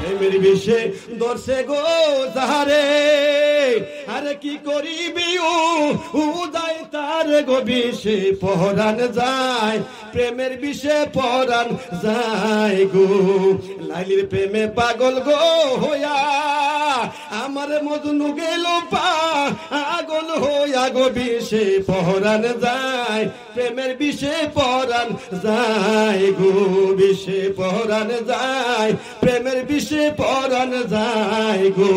প্রেমের বিষে দর্শে গো যাহারে, আরে কি করিবি উদয় তার গো বিষে পরাণ যায়, প্রেমের বিষে পরাণ যায় গো। লাইলির প্রেমে পাগল গো হইয়া আমার মজনু গেল পাগল হইয়া গো বিষে পরাণ যায়, প্রেমের বিষে পরাণ যায় গো, বিষে পরাণ যায়, প্রেমের বিষে পরাণ যায় গো।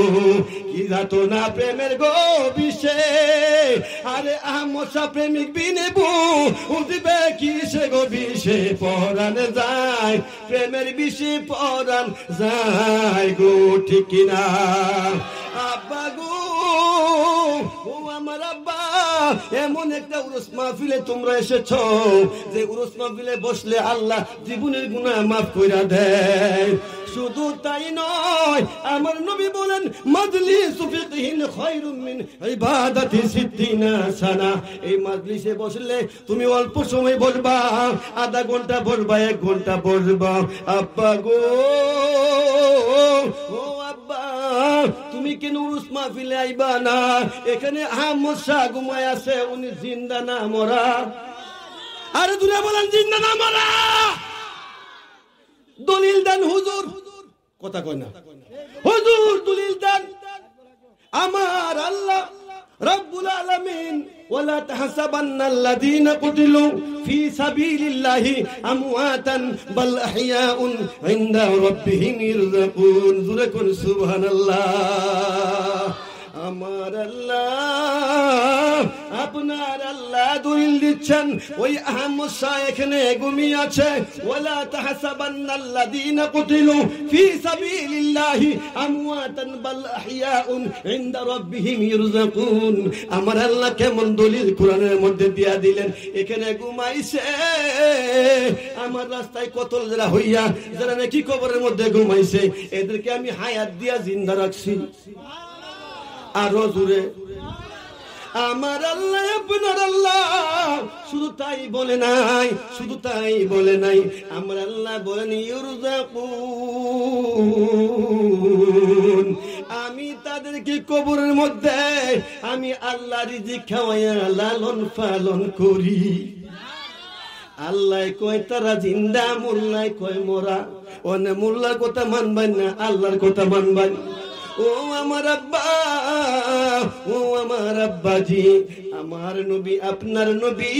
কি যাতো না প্রেমের গো বিষে, আরে আমসা প্রেমিক বিনে বুঝবে কি সে গো বিষে পরাণ যায়, প্রেমের বিষে পরাণ যায় গো। ঠিক কিনা আব্বা গো, ও আমার আব্বা, এমন একটা উরুস মাহফিলে তোমরা এসেছো যে উরুস মাহফিলে বসলে আল্লাহ জীবনের গুনাহ মাফ কইরা দেয়। শুধু তাই নয়, আমার নবী বলেন মাজলিসু ফিকহিন খায়রুম মিন ইবাদাতি সিদ্দিনা সানা। এই মাজলিসে বসলে তুমি অল্প সময় বসবা, আধা ঘন্টা বসবা, 1 ঘন্টা বসবা। আব্বা গো, ও আব্বা, তুমি কেন উরুস মাহফিলে আইবা না? এখানে আহমদ শাহ ঘুমায় আছে, উনি জিন্দা না মরা? আরে দুনিয়া বলেন জিন্দা না মরা? দলিল দেন হুজুর, কথা কয় না হুজুর, দলিল দেন। আমার আল্লাহ রব্বুল আলামিন ওয়ালা তাহসাবান্নাল্লাযীনা কুতিলু ফি সাবিলিল্লাহি আমওয়াতান বাল আহইয়াউন ইনদা রাব্বিহিম ইরযাকুন। জোরে কোন সুবহানাল্লাহ। আমার আল্লাহ, আপনার আল্লাহ দলিল দিচ্ছেন, ওই আহমদ শাহ এখানে ঘুমিয়ে আছে। ওয়ালা তাহসাবান্নাল্লাযীনা কুতিলু ফি সাবিলিল্লাহি আমওয়াতান বাল আহইয়াউন ইনদা রাব্বিহিম ইরযাকুন। আমার আল্লাহ কেমন দলিল কোরআনের মধ্যে দিয়া দিলেন, এখানে ঘুমাইছে। আমার রাস্তায় কতল যারা হইয়া, যারা নাকি কবরের মধ্যে ঘুমাইছে, এদেরকে আমি হায়াত দিয়া জিন্দা রাখছি। আরো জোরে আমার আল্লাহ, আপনার আল্লাহ শুধু তাই বলে নাই, শুধু তাই বলে নাই, আমার আল্লাহ বলেন ইরযাকুন। আমি তাদেরকে কবরের মধ্যে আমি আল্লাহ রিজিক খাওয়াইয়া লালন পালন করি। আল্লাহ কয় তারা জিন্দা, মোল্লায় কয় মরা। ওনে মোল্লার কথা মানবেন না, আল্লাহর কথা মানবেন। ও আমার আব্বা, ও আমার আব্বাজি, আমার নবী, আপনার নবী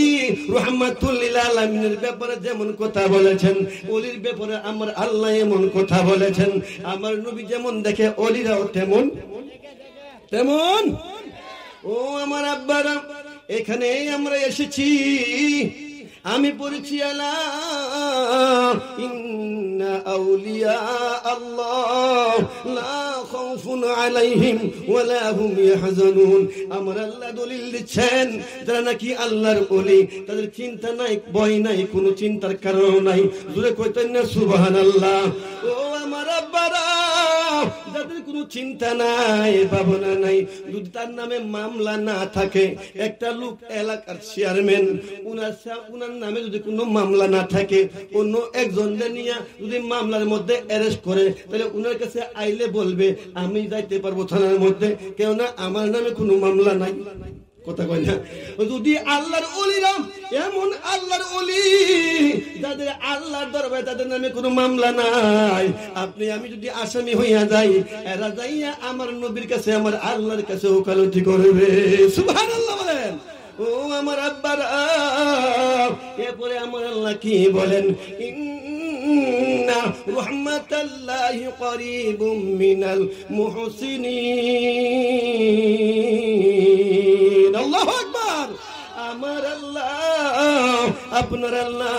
রাহমাতুল লিল আলামিনের ব্যাপারে যেমন কথা বলেছেন, ওলির ব্যাপারে আমার আল্লাহ এমন কথা বলেছেন। আমার নবী যেমন দেখে, ওলিরাও তেমন তেমন। ও আমার আব্বারা, এখানে আমরা এসেছি, আমি পড়েছি আলা ইন্না আউলিয়া আল্লাহ লা খাউফুন আলাইহিম ওয়ালা হুম ইয়াহজানুন। আমার আল্লাহ দলিল দিচ্ছেন, যারা নাকি আল্লাহর ওলি, তাদের চিন্তা নাই, ভয় নাই, কোনো চিন্তার কারণ নাই। জোরে কইতেন না সুবহানাল্লাহ। ও আমার আব্বারা, যাদের কোনো চিন্তা নাই, ভাবনা নাই, যদি তার নামে মামলা না থাকে, একটা লোক এলাকার চেয়ারম্যান, উনার নামে যদি কোনো মামলা না থাকে, অন্য একজনদের নিয়ে যদি মামলার মধ্যে অ্যারেস্ট করে, তাহলে উনার কাছে আইলে বলবে আমি যাইতে পারবো থানার মধ্যে, কেননা আমার নামে কোনো মামলা নাই। কথা কয় না? যদি আল্লাহর ওলিরা, এমন আল্লাহর ওলি যাদের আল্লাহর দরবারে তাদের নামে কোনো মামলা নাই, আপনি আমি যদি আসামি হইয়া যাই, এরা যাইয়া আমার নবীর কাছে, আমার আল্লাহর কাছে ওকালতি করবে। সুবহানাল্লাহ বলেন। ও আমার আব্বারা, এরপরে আমার আল্লাহ কি বলেন? ইন্না রাহমাতাল্লাহি করিবুম মিনাল মুহসিনিন। আল্লাহু আকবার। আমার আল্লাহ, আপনার আল্লাহ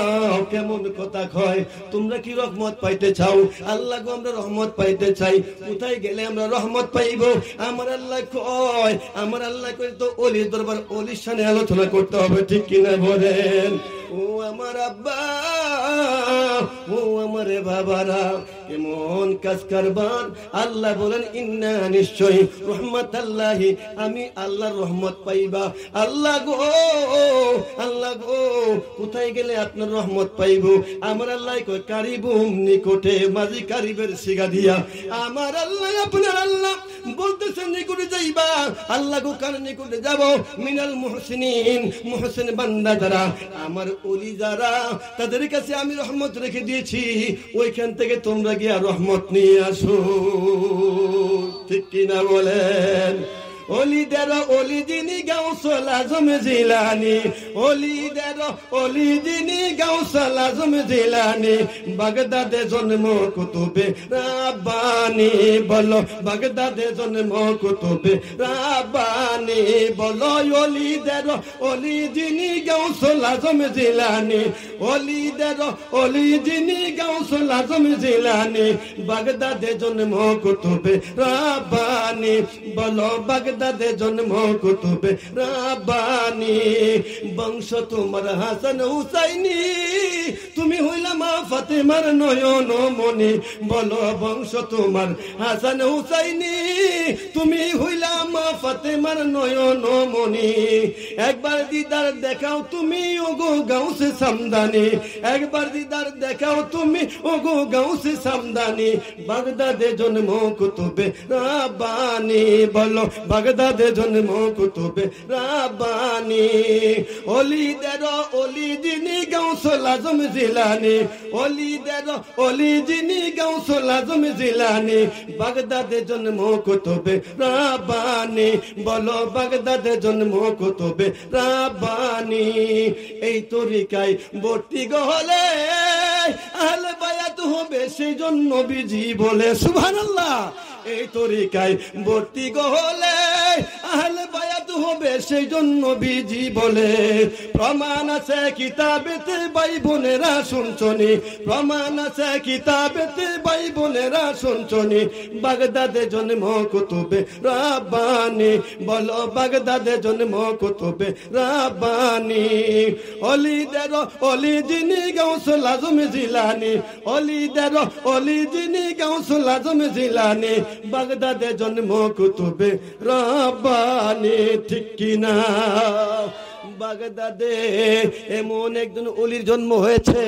কেমন কথা কয়? তোমরা কি রহমত পাইতে চাও? আল্লাহ গো, আমরা রহমত পাইতে চাই। কোথায় গেলে আমরা রহমত পাইব? আমার আল্লাহ কয়, আমার আল্লাহ কয় তো ওলির দরবার, ওলির সামনে আলোচনা করতে হবে। ঠিক কিনা বলেন? ও আমার আব্বা, ও আমার বাবারা, এমন কাজ কারবার আল্লাহ বলেন ইন্না নিশ্চয় রহমাতাল্লাহি, আমি আল্লাহর রহমত পাইবা। আল্লাহ গো, আল্লাহ গো, কোথায় গেলে আপনার রহমত পাইব? আমার আল্লাহ কই কারিবুম নিকটে, মাঝি কারিবের সিগা দিয়া আমার আল্লাহ, আপনার আল্লাহ বলতেছেন নিকটে যাইবা। আল্লাহ গো কার নিকটে যাব? মিনাল মুহসিনিন, মুহসিন বান্দা যারা, আমার ওলি যারা, তাদের কাছে আমি রহমত রেখে দিয়েছি, ওইখান থেকে তোমরা গিয়া রহমত নিয়ে আসো। ঠিক কিনা বলেন? অলিদের অলি যিনি গাউসুল আজম জিলানী, অলিদের অলি যিনি গাউসুল আজম জিলানী, বাগদাদে জন্ম কুতুবে রাব্বানি, বলো বাগদাদে জন্ম কুতুবে রাব্বানি, বলো অলিদের অলি যিনি গাউসুল আজম জিলানী, অলিদের অলি যিনি গাউসুল আজম জিলানী, বাগদাদে জন্ম কুতুবে রাব্বানি, বলো বাগদাদে জন্ম কুতুবে রাব্বানি। বংশ তোমার হাসান হুসাইনি, তুমি হইলা মা ফাতেমার নয়ন মনি, বলো বংশ তোমার হাসান হুসাইনি, তুমি হইলা মা ফাতেমার নয়ন মনি। একবার দিদার দেখাও তুমি ওগো গাউসে সামদানি, একবার দিদার দেখাও তুমি ওগো গাউসে সামদানি, বাগদাদে জন্ম কুতুবে রাব্বানি, বলো বাগদাদে জন্ম কুতুবে রাব্বানি। অলিদের অলি যিনি গাউসুল আজম জিলানী, অলিদের অলি যিনি গাউসুল আজম জিলানী, বাগদাদে জন্ম কুতুবে রাব্বানি, বলো বাগদাদে জন্ম কুতুবে রাব্বানি। এই তরিকায় ভর্তি গহলে আহলে বায়াত হবে, সেই জন্য নবীজি বলে সুবহানাল্লাহ। এই তরিকায় ভর্তি গহলে আহলে বায়াত হবে, সেই জন্য নবীজি বলে। প্রমাণ আছে কিতাবেতে ভাই বোনেরা শুনছনি, প্রমাণ আছে কিতাবেতে ভাই বোনেরা শুনছনি, বাগদাদে জন্ম কুতুবে রাব্বানি, বলো বাগদাদে জন্ম কুতুবে রাব্বানি। অলিদের অলি যিনি গাউসুল আজম জিলানী, অলিদের অলি যিনি গাউসুল আজম জিলানী, বাগদাদে জন্ম কুতুবে রাব্বানি। ঠিক কিনা? বাগদাদে এমন একজন ওলির জন্ম হয়েছে,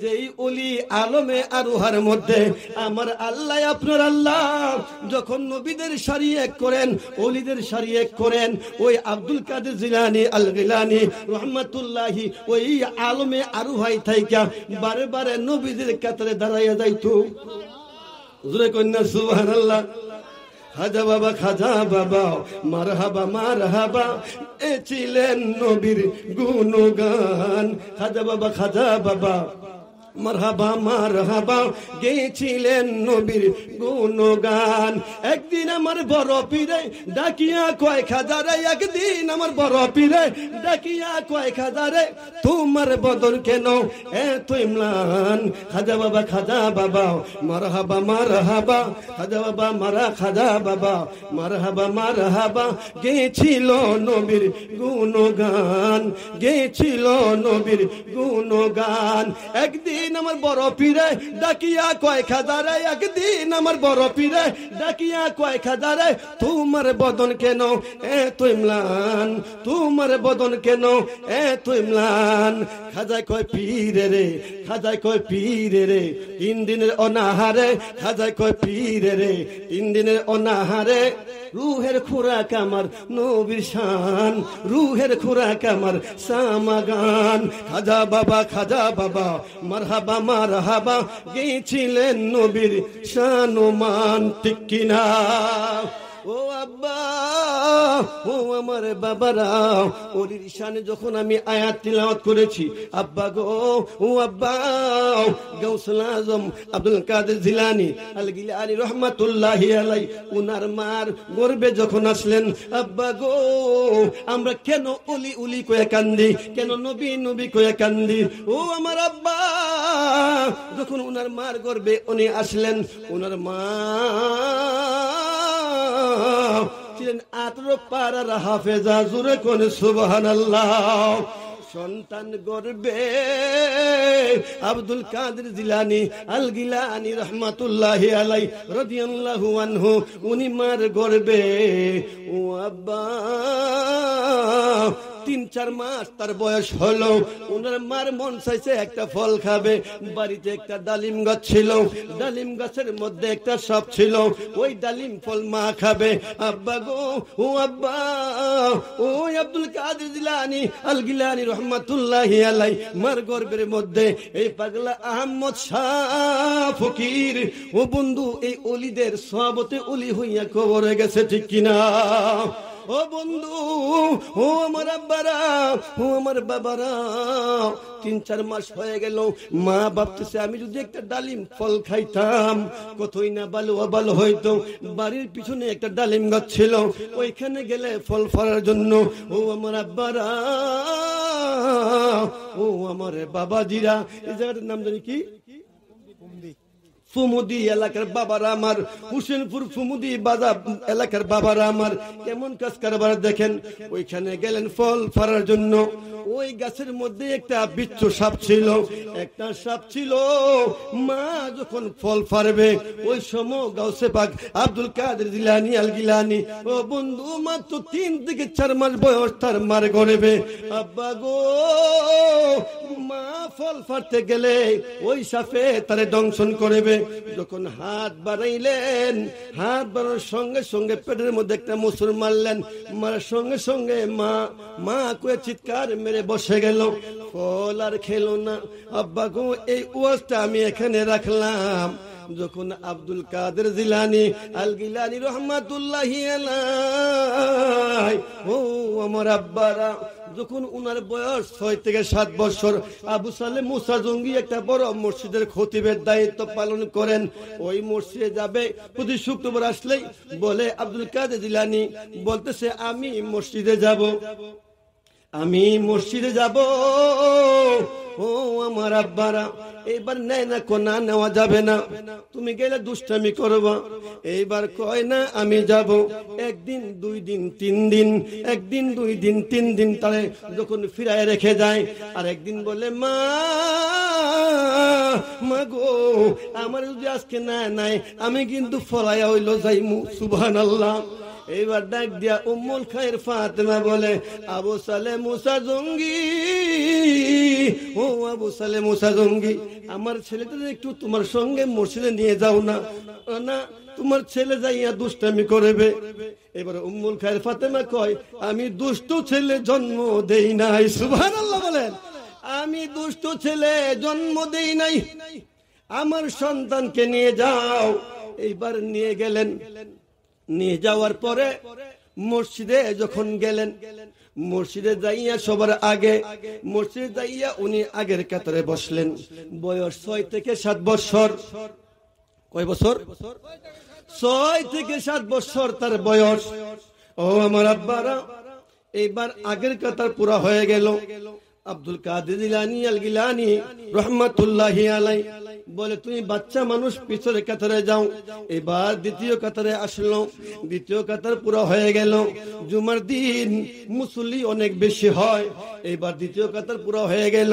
যেই ওলি আলমে আরোহার মধ্যে আমার আল্লাহ, আপনার আল্লাহ যখন নবীদের সারি এক করেন, ওলিদের সারি এক করেন, ওই আব্দুল কাদের জিলানী আল গিলানী রহমাতুল্লাহি ওই আলমে আরোহাই থাইকা বারে বারে নবীদের কাতারে দাঁড়াইয়া যাইতো। জোরে কন্যা সুবহানাল্লাহ। খাজা বাবা, খাজা বাবা, মারহাবা মারহাবা, এ ছিলেন নবীর গুণগান। খাজা বাবা, খাজা বাবা, মারহাবা মারহাবা, গেয়েছিলেন নবীর গুণগান। একদিন আমার বড় পীরে ডাকিয়া কয় খাজারে, একদিন আমার বড় পীরে ডাকিয়া কয় খাজারে, তোমার বদন কেন এত ইমলান? খাজা বাবা, খাজা বাবা, মারহাবা মারহাবা, খাজা বাবা মারা, খাজা বাবা মারহাবা মারহাবা, গেয়েছিল নবীর গুণগান, গেয়েছিল নবীর গুণগান। একদিন আমার বড় পীরে ডাকিয়া কয় খাজারে, একদিন আমার বড় পীরে ডাকিয়া কয় খাজারে, তোমার বদন কেন এত ইমলান? তোমার বদন কেন এত ইমলান? খাজায় কয় পীরে রে, খাজায় কয় পীরে রে, 3 দিনের অনাহারে, খাজায় কয় পীরে রে, 3 দিনের অনাহারে, রুহের খোরাক আমার নবীর শান, রুহের খোরাক আমার সামাগান। খাজা বাবা, খাজা বাবা, মারহাবা মারহাবা, গেয়েছিলেন নবীর শানুমান। ঠিক কিনা? ও আব্বা, ও আমার বাবারা, ওলির শানে যখন আমি আয়াত তিলাওয়াত করেছি, আব্বা গো, ও আব্বা, গাউসুল আজম আব্দুল কাদের জিলানী আল গিলানী রহমাতুল্লাহি আলাই, উনার মার গর্বে যখন আসলেন, আব্বা গো, আমরা কেন ওলি ওলি কয়ে কান্দি, কেন নবী নবী কয়ে কান্দি? ও আমার আব্বা, যখন উনার মার গর্বে উনি আসলেন, উনার মা ছিলেন 18 পারার হাফেজা। জোরে কোন সুবহানাল্লাহ। সন্তান গর্বে আব্দুল কাদের জিলানী আল গিলানী রহমাতুল্লাহি আলাই রাদিয়াল্লাহু আনহু উনি মার গর্বে ও আব্বা 3-4 মাস তার বয়স হলো। ওনার মার মন চাইছে একটা ফল খাবে। বাড়িতে একটা ডালিম গাছ ছিল, ডালিম গাছের মধ্যে একটা সাপ ছিল, ওই ডালিম ফল মা খাবে। আব্বা গো, ও আব্বা, ও আব্দুল কাদের জিলানী আল গিলানী রহমাতুল্লাহি আলাই মার গর্ভের মধ্যে এই পাগলা আহমদ শাহ ফকির ও বন্ধু এই অলিদের সওয়াবতে অলি হইয়া কবরে গেছে, ঠিক কিনা? ও বন্ধু, ও আমার আব্বারা, ও আমার বাবারা, 3-4 মাস হয়ে গেল। মা ভাবতেছে আমি যদি একটা ডালিম ফল খাইতাম কতই না ভালো হইতো। বাড়ির পিছনে একটা ডালিম গাছ ছিল, ওইখানে গেলে ফল ফলার জন্য। ও আমার আব্বারা, ও আমার বাবাজিরা, এই জায়গাটার নাম জানি কি? ফুমুদি এলাকার বাবারা আমার, হুসেনপুর ফুমুদি বাজার এলাকার বাবারা আমার কেমন কাজ কারবার দেখেন। ওইখানে গেলেন ফল ফাড়ার জন্য। ওই গাছের মধ্যে একটা বিচ্ছু সাপ ছিল, একটা সাপ ছিল। মা যখন ফল ফাড়বে ওই সময় গাউসে পাক আব্দুল কাদের জিলানী আল গিলানী ও বন্ধু মাত্র 3 থেকে 4 মাস বয়স তার মার গর্ভে। আব্বা গো, মা ফল ফাড়তে গেলে ওই সাপে তারে দংশন করবে। যখন হাত বাড়াইলেন, হাত বাড়ানোর সঙ্গে সঙ্গে পেটের মধ্যে একটা মুসুর মারলেন। মারার সঙ্গে সঙ্গে মা কয়ে চিৎকার মেরে বসে গেল, ফল আর খেলো না। আব্বা গো, এই ওয়াজটা আমি এখানে রাখলাম। যখন আব্দুল কাদের জিলানী আল গিলানী রহমাতুল্লাহি আলাই ও আমার আব্বারা, যখন উনার বয়স 6 থেকে 7 বছর, আবু সালেহ মুসা জঙ্গি একটা বড় মসজিদের খতিবের দায়িত্ব পালন করেন। ওই মসজিদে যাবে প্রতি শুক্রবার আসলেই বলে আব্দুল কাদের জিলানী বলতেছে আমি মসজিদে যাব, আমি মসজিদে যাব। ও আমার আব্বারা, এইবার নেয় না, কোনা নেওয়া যাবে না, তুমি গেলে দুষ্টামি করবা। এইবার কয় না আমি যাব। 1 দিন 2 দিন 3 দিন, 1 দিন 2 দিন 3 দিন তারে যখন ফিরায় রেখে যায়, আর একদিন বলে মা গো, আমার যদি আজকে না নাই আমি কিন্তু ফলাইয়া হইল যাইমু। সুবহানাল্লাহ। এইবার ডাক দিয়া উম্মুল খায়ের ফাতেমা বলে আবু সালেহ মুসা জঙ্গি, ও আবু সালেহ মুসা জঙ্গি, আমার ছেলেটা একটু তোমার সঙ্গে মসজিদে নিয়ে যাও না। না, তোমার ছেলে যাইয়া দুষ্টামি করবে। এবার উম্মুল খায়ের ফাতেমা কয় আমি দুষ্ট ছেলে জন্ম দেই নাই। সুবহানাল্লাহ বলেন, আমি দুষ্ট ছেলে জন্ম দেই নাই, আমার সন্তানকে নিয়ে যাও। এইবার নিয়ে গেলেন। নিয়ে যাওয়ার পরে মসজিদে যখন গেলেন, মসজিদে যাইয়া সবার আগে মসজিদে যাইয়া উনি আগের কাতারে বসলেন। বয়স 6 থেকে 7 বছর। কয় বছর? 6 থেকে 7 বছর তার বয়স। ও আমার আব্বারা, এইবার আগের কাতার পুরা হয়ে গেল। আব্দুল কাদের জিলানী আল গিলানী রহমাতুল্লাহি আলাই বলে তুমি বাচ্চা মানুষ পিছনের কাতারে যাও। এবার দ্বিতীয় কাতারে আসলো। দ্বিতীয় কাতার পুরো হয়ে গেল। জুমার দিন মুসল্লি অনেক বেশি হয়। এবার দ্বিতীয় কাতার পুরো হয়ে গেল।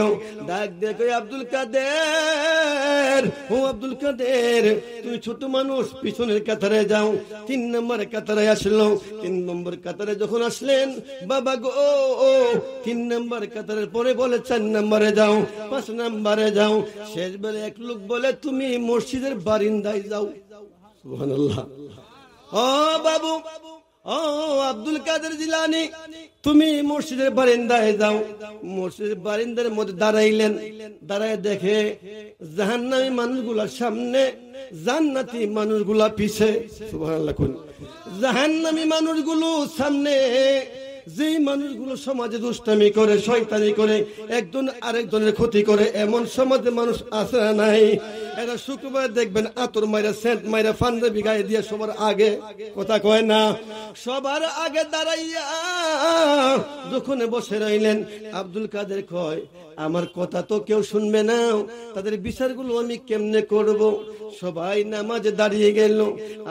ডাক দেখো আব্দুল কাদের, ও আব্দুল কাদের, তুমি ছোট মানুষ পিছনের কাতারে যাও। 3 নম্বর কাতারে আসলো। 3 নম্বর কাতারে যখন আসলেন, বাবা গো, 3 নম্বর কাতারের পরে বলে 4 নম্বরে যাও, 5 নম্বরে যাও। শেষ বেলা এক লোক বলে তুমি মসজিদের বারিন্দায় যাও। সুবহানাল্লাহ। ও বাবু, ও আব্দুল কাদের জিলানী, তুমি মসজিদের বারিন্দায় যাও। মসজিদের বারিন্দার মধ্যে দাঁড়াইলেন। দাঁড়ায় দেখে জাহান্নামী মানুষগুলার সামনে, জান্নাতি মানুষগুলা পিছে। সুবহানাল্লাহ। জাহান্নামী মানুষগুলো সামনে। যে মানুষগুলো সমাজে দুষ্টামি করে, শয়তানি করে, একজন আরেকজনের ক্ষতি করে, এমন সমাজে মানুষ আছে না নাই? এরা শুক্রবার দেখবেন আতর মাইরা, সেন্ট মাইরা, পাঞ্জাবি গায়ে দিয়ে সবার আগে, কথা কয় না, সবার আগে দাঁড়াইয়া যখন বসে রইলেন, আব্দুল কাদের কয় আমার কথা তো কেউ শুনবে না, তাদের বিচারগুলো আমি কেমনে করব? সবাই নামাজে দাঁড়িয়ে গেল।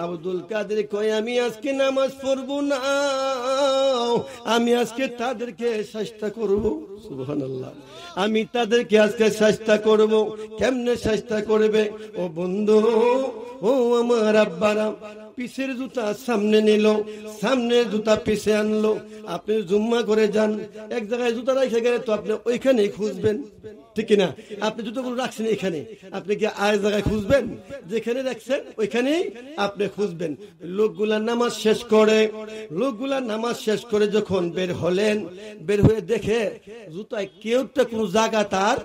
আব্দুল কাদের কয়, আমি আজকে নামাজ পড়ব না, আমি আজকে তাদেরকে শাস্তি করব। সুবহানাল্লাহ, আমি তাদেরকে আজকে শাস্তি করব। কেমনে শাস্তি করবে? ও বন্ধু, ও আমার আব্বারা, পিছের জুতা সামনে নিল, সামনের জুতা পিছে আনলো। আপনি জুম্মা করে যান, এক জায়গায় জুতা রেখে গেলে তো আপনি ওইখানেই খুঁজবেন, ঠিক না? আপনি জুতোগুলো রাখছেন এখানে, আপনি কি আর জায়গায় খুঁজবেন? যেখানে রাখছেন ওইখানেই আপনি খুঁজবেন। লোকগুলা নামাজ শেষ করে, লোকগুলা নামাজ শেষ করে যখন বের হলেন, বের হয়ে দেখে জুতায় কেউ তো কোনো জায়গা তার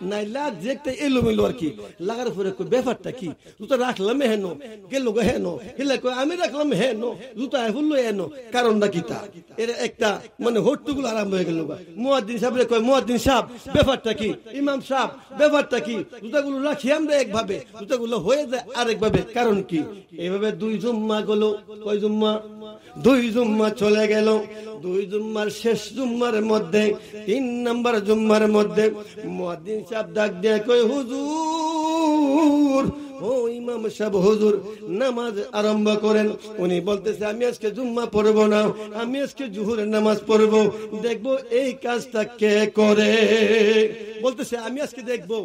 নাই, লাগ দেখতে এলোমেলো আর কি। লাগার পরে ব্যাপারটা কি? জুতা রাখলাম হেন, গেল হেন, হেলে আমি রাখলাম হেন, জুতা ফুললো হেন, কারণটা কি? তা এর একটা মানে হট্টুগুলো আরম্ভ হয়ে গেল। মুয়াজ্জিন সাহেব কয়, মুয়াজ্জিন সাহেব ব্যাপারটা কি? ইমাম সাহেব ব্যাপারটা কি? জুতাগুলো রাখি আমরা একভাবে, জুতাগুলো হয়ে যায় আরেকভাবে, কারণ কি? এইভাবে 2 জুম্মা গেল। কয় জুম্মা? 2 জুম্মা চলে গেল। 2 জুম্মার শেষ জুম্মার মধ্যে, 3 নম্বর জুম্মার মধ্যে মুয়াজ্জিন সাহেব ডাক দিয়ে কয়, হুজুর, ও ইমাম সাহেব, হুজুর নামাজ আরম্ভ করেন। উনি বলতেছে, আমি আজকে জুম্মা পড়বো না, আমি আজকে জুহুরের নামাজ পড়বো, দেখবো এই কাজটা কে করে। বলতেছে, আমি আজকে দেখবো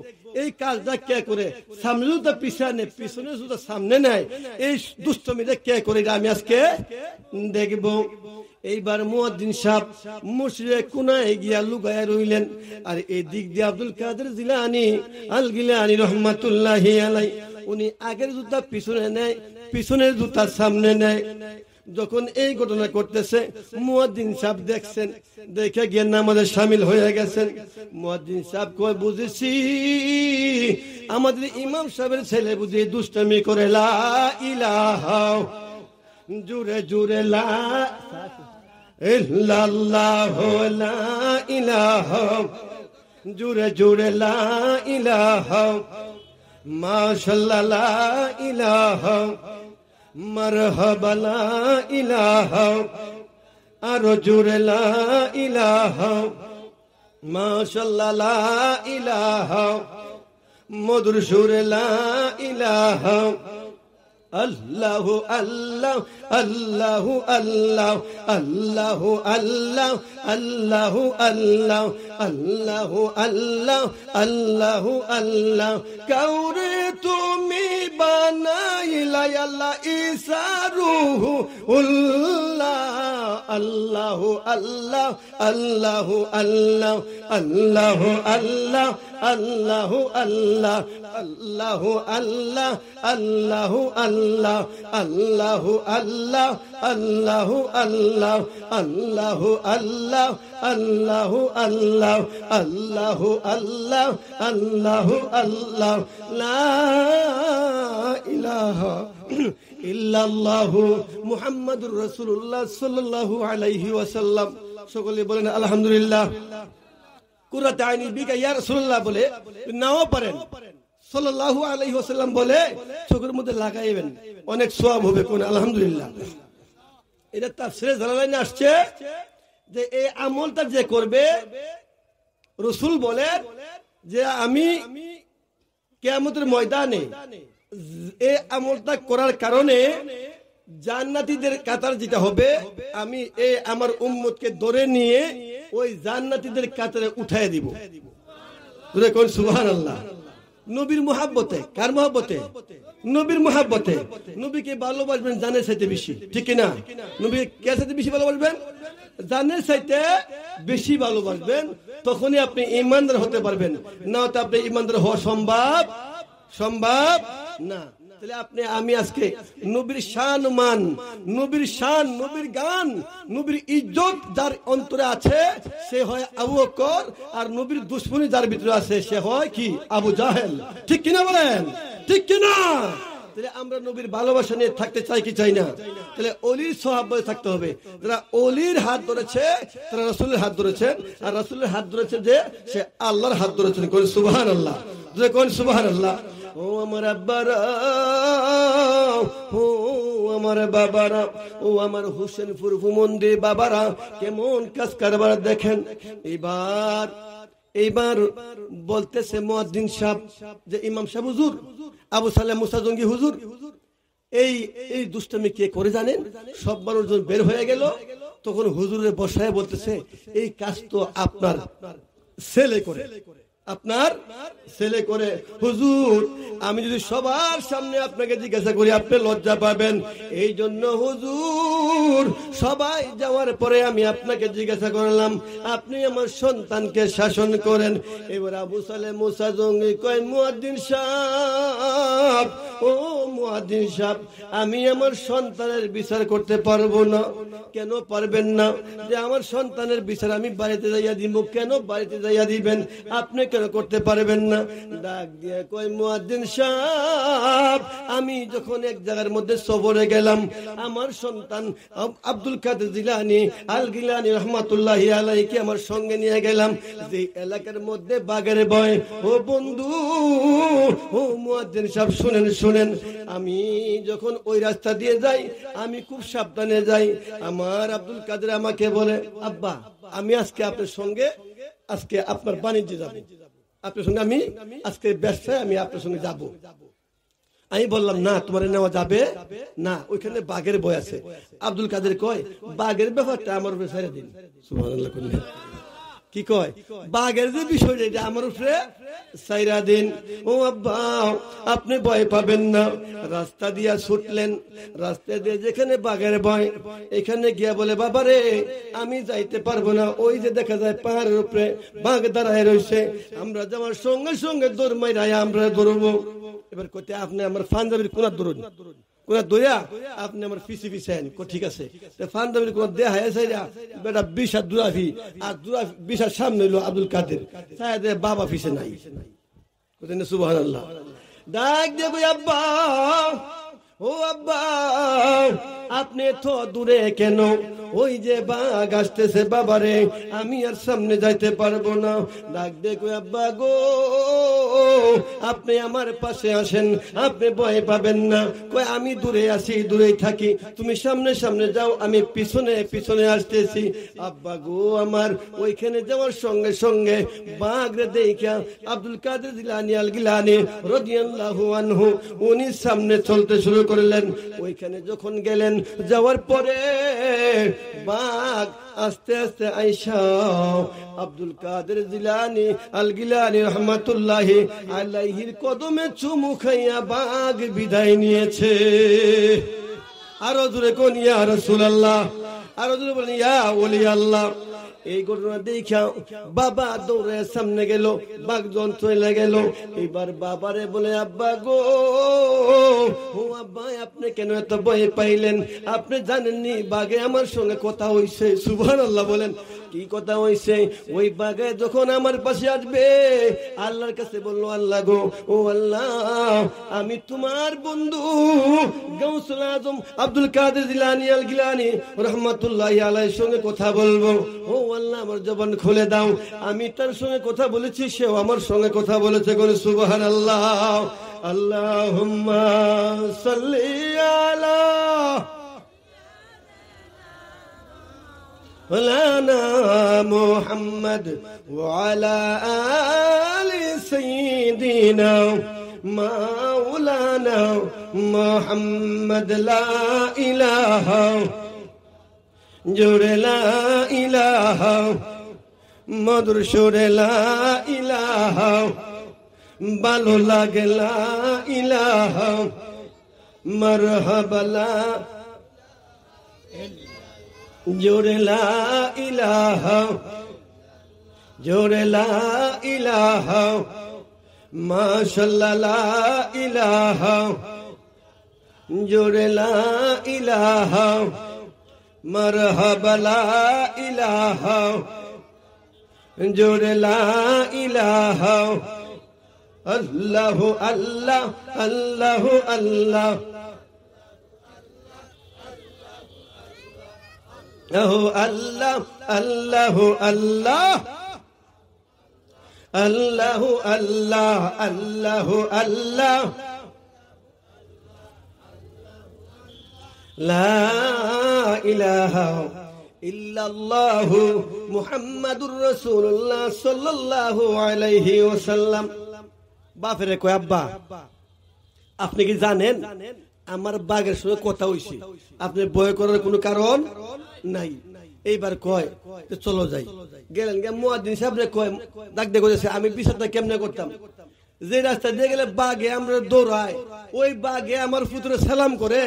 এই কাজটা কে করে। সামনে জুতা পিছনে, পিছনে জুতা সামনে নেয়, এই দুষ্টমিটা কে করে, আমি আজকে দেখবো। এইবার মুয়াজ্জিন সাহেব মসজিদে কোনায় গিয়া লুকায়া রইলেন। আর এই দিক দিয়ে আব্দুল কাদের জিলানী আল গিলানী রহমাতুল্লাহি আলাই, উনি আগের জুতা পিছনে নেয়, পিছনের জুতা সামনে নেয়। যখন এই ঘটনা করতেছে, মুয়াজ্জিন সাহেব দেখছেন, দেখে গিয়ে নামাজে শামিল হয়ে গেছেন। মুয়াজ্জিন সাহেব কয়, বুঝেছি আমাদের ইমাম সাহেবের ছেলে বুঝি দুষ্টামি করে। লা ইলাহা, জুরে জুরে লা ইল্লাল্লাহু, লা ইলাহা, জুরে জুরে লা ইলাহা, মাশাআল্লাহ লা ইলাহা, মারহাবা লা ইলাহা, আরো জুরে লা ইলাহা, মাশাআল্লাহ লা ইলাহা, মধুর সুরে লা ইলাহা, আল্লাহু আল্লাহ, আল্লাহু আল্লাহ, আল্লাহু আল্লাহ, আল্লাহু আল্লাহ, আল্লাহু আল্লাহ, আল্লাহু আল্লাহ। কাউরে তুমি বানাইলা আল্লাহ, ঈসা রূহুল্লাহ, আল্লাহু আল্লাহ, আল্লাহু আল্লাহ, আল্লাহু আল্লাহ, আল্লাহু আল্লাহ, আল্লাহু আল্লাহ, আল্লাহু আল্লাহ, আল্লাহু আল্লাহ, আল্লাহু আল্লাহ, আল্লাহু আল্লাহ, আল্লাহু আল্লাহ, আল্লাহু আল্লাহ, আল্লাহু আল্লাহ, লা ইলাহা ইল্লাল্লাহু মুহাম্মাদুর রাসূলুল্লাহ সাল্লাল্লাহু আলাইহি ওয়াসাল্লাম। সকলে বলেন আলহামদুলিল্লাহ। কুররাত আইনি বিকা ইয়া রাসূলুল্লাহ বলে নাও পারেন, সাল্লাল্লাহু আলাইহি ওয়াসাল্লাম বলে চোখের মধ্যে লাগাইবেন, অনেক সওয়াব হবে। কোন আলহামদুলিল্লাহ। এটা তাফসীরে জালালাইনে আসছে যে এই আমলটা যে করবে, রাসূল বলে যে আমি কিয়ামতের ময়দানে এই আমলটা করার কারণে জান্নাতীদের কাতার যেটা হবে, আমি এই আমার উম্মতকে ধরে নিয়ে ওই জান্নাতীদের কাতারে উঠায় দিব। সুবহানাল্লাহ। নবীর মুহাব্বতে, কার মুহাব্বতে? নবীর মুহাব্বতে। নবীকে ভালোবাসবেন জানের চাইতে বেশি, ঠিক না? নবীকে কে চাইতে বেশি ভালোবাসবেন? জানের চাইতে বেশি ভালোবাসবেন, তখনই আপনি ঈমানদার হতে পারবেন। না হলে আপনি ঈমানদার হওয়া সম্ভব না। তাহলে আপনি আমি আজকে নবীর শান মান, নবীর শান, নবীর গান, নবীর ইজ্জত যার অন্তরে আছে সে হয় আবু বকর, আর নবীর দুশমনী যার ভিতরে আছে সে হয় কি? আবু জাহেল। ঠিক কিনা বলেন? ঠিক কিনা? তাহলে আমরা নবীর ভালোবাসা নিয়ে থাকতে চাই কি চাই না? তাহলে অলির সোহাবতে থাকতে হবে। যারা অলির হাত ধরেছে তারা রাসূলের হাত ধরেছেন, আর রাসূলের হাত ধরেছে যে সে আল্লাহর হাত ধরেছেন। কোন সুবহানাল্লাহ, কোন সুবহানাল্লাহ। ও আমার আব্বারা, ও আমার বাবারা, ও আমার হোসেনপুর ভূমন্ডি বাবারা, কেমন কাজ কারবার দেখেন। এবার এইবার বলতেছে মুয়াজ্জিন সাহেব যে ইমাম সাহেব হুজুর, আবু সালেহ মুসা জঙ্গি হুজুর, এই দুষ্টামি কে করে জানেন? সব মানুষজন বের হয়ে গেল, তখন হুজুরের বসায় বলতেছে এই কাজ তো আপনার ছেলে করে, আপনার ছেলে করে। হুজুর, আমি যদি সবার সামনে আপনাকে জিজ্ঞাসা করি আপনি লজ্জা পাবেন, এই জন্য হুজুর সবাই যাওয়ার পরে আমি আপনাকে জিজ্ঞাসা করলাম আপনি আমার সন্তানকে শাসন করেন। এবার আবু সালেহ মুসা জঙ্গি কয়, মুয়াজ্জিন সাহেব, ও মুয়াজ্জিন সাহেব, আমি আমার সন্তানের বিচার করতে পারবো না। কেন পারবেন না? যে আমার সন্তানের বিচার আমি বাড়িতে যাইয়া দিব। কেন বাড়িতে যাইয়া দিবেন? আপনি কেন করতে পারবেন না? ডাক দিয়ে কয়, মুয়াজ্জিন সাহেব, আমি যখন এক জায়গার মধ্যে সফরে গেলাম, আমার সন্তান আব্দুল কাদের জিলানী আল গিলানী রহমাতুল্লাহি আলাইহি আমার সঙ্গে নিয়ে গেলাম। যে এলাকার মধ্যে বাঘের ভয়, ও বন্ধু, ও মুয়াজ্জিন সাহেব শুনেন শুনেন, আমি যখন ওই রাস্তা দিয়ে যাই আমি খুব সাবধানে যাই। আমার আব্দুল কাদের আমাকে বলে, আব্বা আমি আজকে আপনার সঙ্গে আজকে আপনার বাণিজ্যে যাব, আপনার সঙ্গে আমি আজকে ব্যবসায় আমি আপনার সঙ্গে যাব। আমি বললাম না, তোমার নেওয়া যাবে না, ওইখানে বাঘের ভয় আছে। আব্দুল কাদের কয়, বাঘের ব্যাপারটা আমার উপরে ছেড়ে দিন। সুবহানাল্লাহ। কি কয়? বাঘের যে বিষয়টা এটা আমার উপরে ছাইরা দিন। ও আব্বা, আপনি ভয় পাবেন না। রাস্তা দিয়া ছুটলেন, রাস্তা দিয়ে যেখানে বাঘের ভয়, এখানে গিয়া বলে, বাবারে আমি যাইতে পারবো না। ওই যে দেখা যায় পাহাড়ের উপরে বাঘ দাঁড়ায় রয়েছে, আমরা যাওয়ার সঙ্গে সঙ্গে দৌড় মাইরাই আমরা ধরবো। এবার কইতে, আপনি আমার পাঞ্জাবির কোনার ধরুন, কোনা দইয়া আপনি আমার পিছি পিছেন। ঠিক আছে, পাঞ্জাবির কোনা দেয়া হয়েছে বেটা বিশা দুরাফি, আর দুরাফি বিশার সামনে হইল আব্দুল কাদের, বাবা পিছে নাই। সুবহানাল্লাহ। ডাক দিয়ে কই, আব্বা, ও আব্বা, আপনি তো দূরে কেন? ওই যে বাঘ আসতেছে, বাবারে আমি আর সামনে যাইতে পারবো না। ডাক দিয়ে কই, আব্বা গো, আপনি আমার পাশে আসেন, আপনি ভয় পাবেন না। কই, আমি দূরে আছি, দূরেই থাকি, তুমি সামনে সামনে যাও, আমি পিছনে পিছনে আসতেছি। আব্বা গো আমার, ওইখানে যাওয়ার সঙ্গে সঙ্গে বাঘরে দেখা আব্দুল কাদের জিলানী আল গিলানী রাদিয়াল্লাহু আনহু উনি সামনে চলতে শুরু করলেন। ওইখানে যখন গেলেন, যাওয়ার পরে বাঘ আস্তে আস্তে আইসা আব্দুল কাদের জিলানী আল গিলানী রহমাতুল্লাহি আলাইহির কদমে চুমু খাইয়া বাঘ বিদায় নিয়েছে। আরো জোরে কোন ইয়া রাসূলুল্লাহ, আরো জোরে বলেন ইয়া ওলি আল্লাহ। এই ঘটনা দেখা বাবা দৌড়ে সামনে গেল, বাঘজন চলে গেল। এবার বাবারে বলে, আব্বা গো, ও আব্বা, আপনি কেন এত ভয় পাইলেন? আপনি জানেননি বাঘে আমার সঙ্গে কথা হইছে? সুবহানাল্লাহ বলেন। কি কথা হইছে? ওই বাঘে যখন আমার পাশে আসবে আল্লাহর কাছে বললো, আল্লাহ গো, ও আল্লাহ, আমি তোমার বন্ধু গাউসুল আজম আব্দুল কাদের জিলানী আল গিলানী রহমাতুল্লাহি আলাইহির সঙ্গে কথা বলবো। ও আল্লাহ, আমার জবান খুলে দাও। আমি তার সঙ্গে কথা বলেছি, সেও আমার সঙ্গে কথা বলেছে। বলে সুবহানাল্লাহ। আল্লাহুম্মা সাল্লি আলা মাওলানা মুহাম্মদ ওয়া আলা আলি সাইয়্যিদিনা মাওলানা মুহাম্মদ। লা ইলাহা জোরে লা ইলাহা, মধুর সুরে লা ইলাহা, ভালো লাগে লা ইলাহা, মারহাবা লা, জোরে লা ইলাহা, জোরে লা ইলাহা, মাশাআল্লাহ লা ইলাহা, জোরে লা ইলাহা, মারহাবা লা ইলাহা, জোরে লা ইলাহা। আল্লাহু আল্লাহ, আল্লাহু আল্লাহ, আল্লাহ আল্লাহু আল্লাহ, আল্লাহু আল্লাহ, আল্লাহু আল্লাহ। লা ইলাহা ইল্লাল্লাহু মুহাম্মাদুর রাসূলুল্লাহ সাল্লাল্লাহু আলাইহি ওয়াসাল্লাম। বাপরে কয় আব্বা আপনি কি জানেন আমার বাঘের সঙ্গে কথা হইছে, আপনি ভয় করার কোনো কারণ নাই। এইবার কয় চলো যাই। গেলেন গে মুয়াজ্জিন সাহেব কয় ডাক দিয়ে কইছে আমি বিচারটা কেমনে করতাম, যে রাস্তা দিয়ে গেলে বাঘে আমরা দৌড়াই, ওই বাঘে আমার পুত্রে সালাম করে,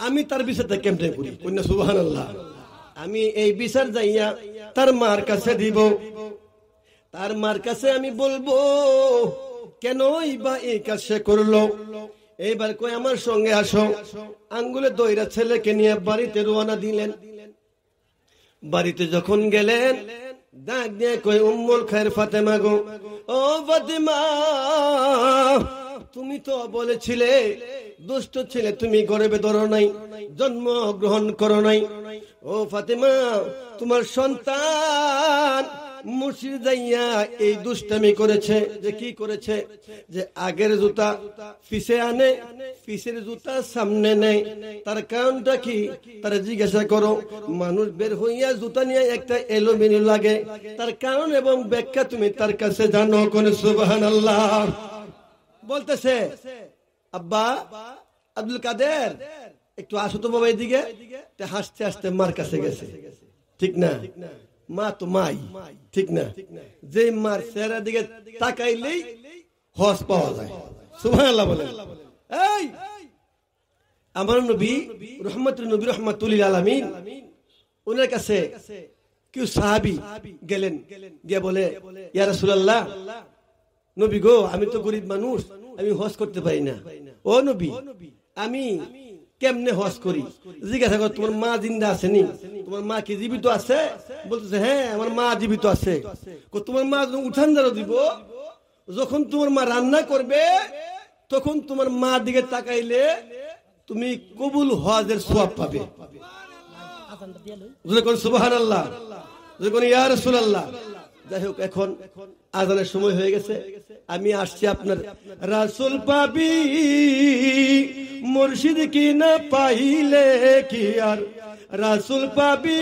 আমি তার বিচারটা কেমনে করি? কন্যা সুবহানাল্লাহ। আমি এই বিচার যাইয়া তার মার কাছে দিব, তার মার কাছে আমি বলবো কেন বা এই কাজ সে করলো। এইবার কই আমার সঙ্গে আসো। আঙ্গুলে দইরা ছেলেকে নিয়ে বাড়িতে রওনা দিলেন। বাড়িতে যখন গেলেন ডাক দিয়ে কই উম্মুল খায়ের ফাতেমা গো, ও ফাতেমা তুমি তো বলেছিলে দুষ্ট ছেলে তুমি গর্ভে ধরো নাই, জন্ম গ্রহণ করো নাই। ও ফাতেমা তোমার সন্তান মুর্শিদ যাইয়া এই দুষ্টামি করেছে। যে কি করেছে? যে আগের জুতা পিছে আনে, পিছের জুতা সামনে নেয়। তার কারণটা কি তারা জিজ্ঞাসা করো। মানুষ বের হইয়া জুতা নিয়ে একটা এলোমেলো লাগে, তার কারণ এবং ব্যাখ্যা তুমি তার কাছে জানো। কোন সুবহানাল্লাহ। বলতেছে আব্বা আব্দুল কাদের একটু আসো তো বাবা এদিকে। হাসতে হাসতে মার কাছে গেছে, ঠিক না? মা তো মাই, ঠিক না? যে মার চেহারা দিকে তাকাইলেই হজ পাওয়া যায়। সুবহানাল্লাহ বলেন। এই আমার নবী রহমতুল নবী রহমাতুল আলামিন, ওনার কাছে কেউ সাহাবী গেলেন, গিয়ে বলে ইয়া রাসূলুল্লাহ, নবী গো আমি তো গরিব মানুষ, আমি হজ করতে পারি না। ও নবী আমি কেমনে হজ করি? জিজ্ঞাসা কর তোমার মা জিন্দা আছে নি? তোমার মা কি জীবিত আছে? বলতেছে হ্যাঁ আমার মা জীবিত আছে। তোমার মা উঠান দাঁড়ো দিব, যখন তোমার মা রান্না করবে তখন তোমার মা দিকে তাকাইলে তুমি কবুল হজের সওয়াব পাবে। সুবহানাল্লাহ, ইয়া রাসূলুল্লাহ। যাই হোক এখন আজানের সময় হয়ে গেছে, আমি আসছি আপনার রাসূল পাবি মুর্শিদ কি না পাইলে কি আর রাসূল পাবি।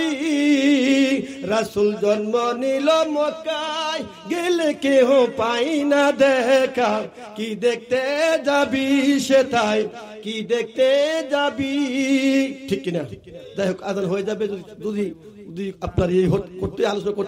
রাসূল জন্ম নিল মক্কায়, গেলে কেহ পাই না দেখা। কি দেখতে যাবি সে তাই, কি দেখতে যাবি, ঠিক কিনা? যাই হোক আজান হয়ে যাবে, যদি আপনার এই করতে আলোচনা করতে